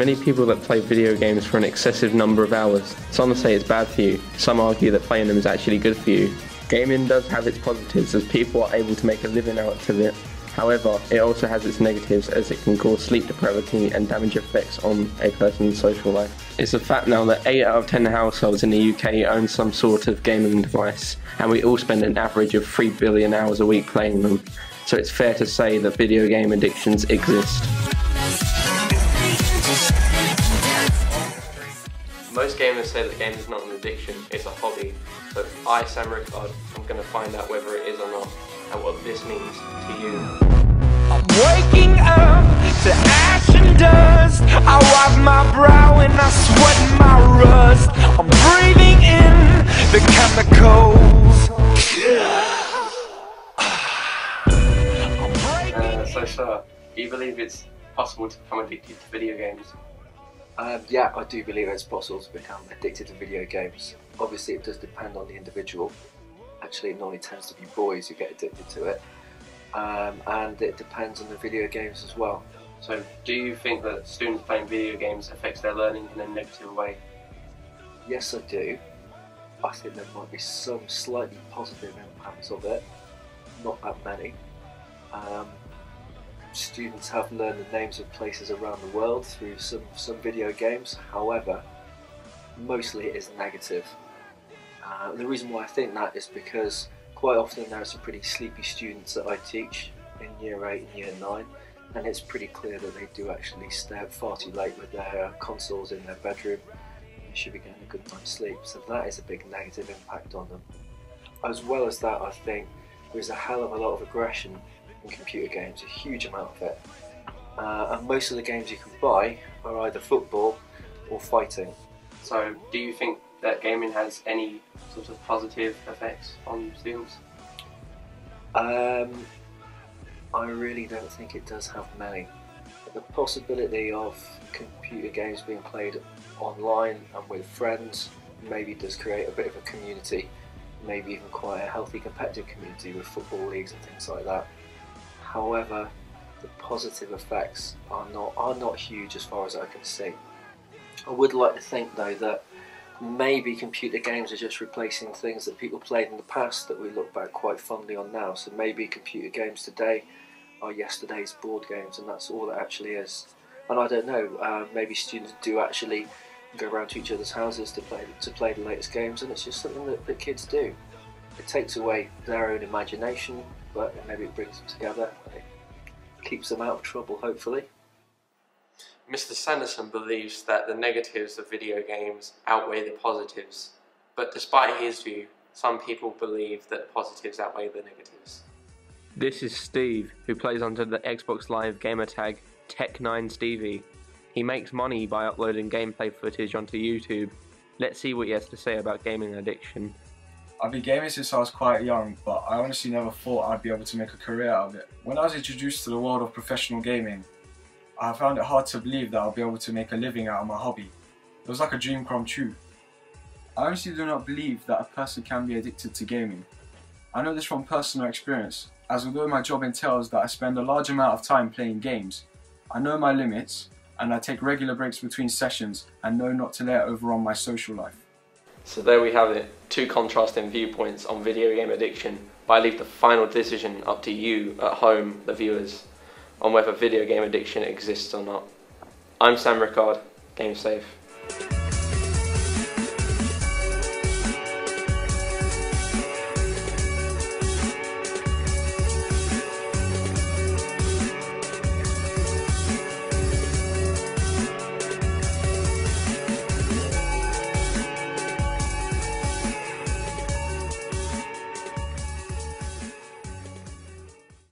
many people that play video games for an excessive number of hours. Some say it's bad for you, some argue that playing them is actually good for you. Gaming does have its positives as people are able to make a living out of it. However, it also has its negatives as it can cause sleep depravity and damage effects on a person's social life. It's a fact now that 8 out of 10 households in the UK own some sort of gaming device, and we all spend an average of 3 billion hours a week playing them. So it's fair to say that video game addictions exist. Most gamers say that gaming is not an addiction, it's a hobby. So I, Sam Rickard, am going to find out whether it is or not, and what this means to you. I'm waking up to ash and dust. I wipe my brow and I sweat my rust. I'm breathing in the chemicals. So sir, do you believe it's possible to become addicted to video games? Yeah, I do believe it's possible to become addicted to video games. Obviously it does depend on the individual. Actually, it normally tends to be boys who get addicted to it. And it depends on the video games as well. So do you think that students playing video games affects their learning in a negative way? Yes, I do. I think there might be some slightly positive impacts of it, not that many. Students have learned the names of places around the world through some video games. However, mostly it is negative. The reason why I think that is because quite often there are some pretty sleepy students that I teach in Year 8 and Year 9, and it's pretty clear that they do actually stay up far too late with their consoles in their bedroom. They should be getting a good night's sleep, so that is a big negative impact on them. As well as that, I think there's a hell of a lot of aggression in computer games, a huge amount of it. And most of the games you can buy are either football or fighting. So do you think that gaming has any sort of positive effects on students? I really don't think it does have many. The possibility of computer games being played online and with friends maybe does create a bit of a community, maybe even quite a healthy competitive community with football leagues and things like that. However, the positive effects are not huge as far as I can see. I would like to think though that maybe computer games are just replacing things that people played in the past that we look back quite fondly on now. So maybe computer games today are yesterday's board games, and that's all it actually is. And I don't know, maybe students do actually go around to each other's houses to play the latest games, and it's just something that kids do. It takes away their own imagination, but maybe it brings them together. It keeps them out of trouble, hopefully. Mr. Sanderson believes that the negatives of video games outweigh the positives, but despite his view, some people believe that the positives outweigh the negatives. This is Steve, who plays under the Xbox Live gamer tag TEK9 Stevy. He makes money by uploading gameplay footage onto YouTube. Let's see what he has to say about gaming addiction. I've been gaming since I was quite young, but I honestly never thought I'd be able to make a career out of it. When I was introduced to the world of professional gaming, I found it hard to believe that I'll be able to make a living out of my hobby. It was like a dream come true. I honestly do not believe that a person can be addicted to gaming. I know this from personal experience, as although my job entails that I spend a large amount of time playing games, I know my limits and I take regular breaks between sessions and know not to let it overrun my social life. So there we have it, two contrasting viewpoints on video game addiction, but I leave the final decision up to you at home, the viewers, on whether video game addiction exists or not. I'm Sam Rickard, game safe.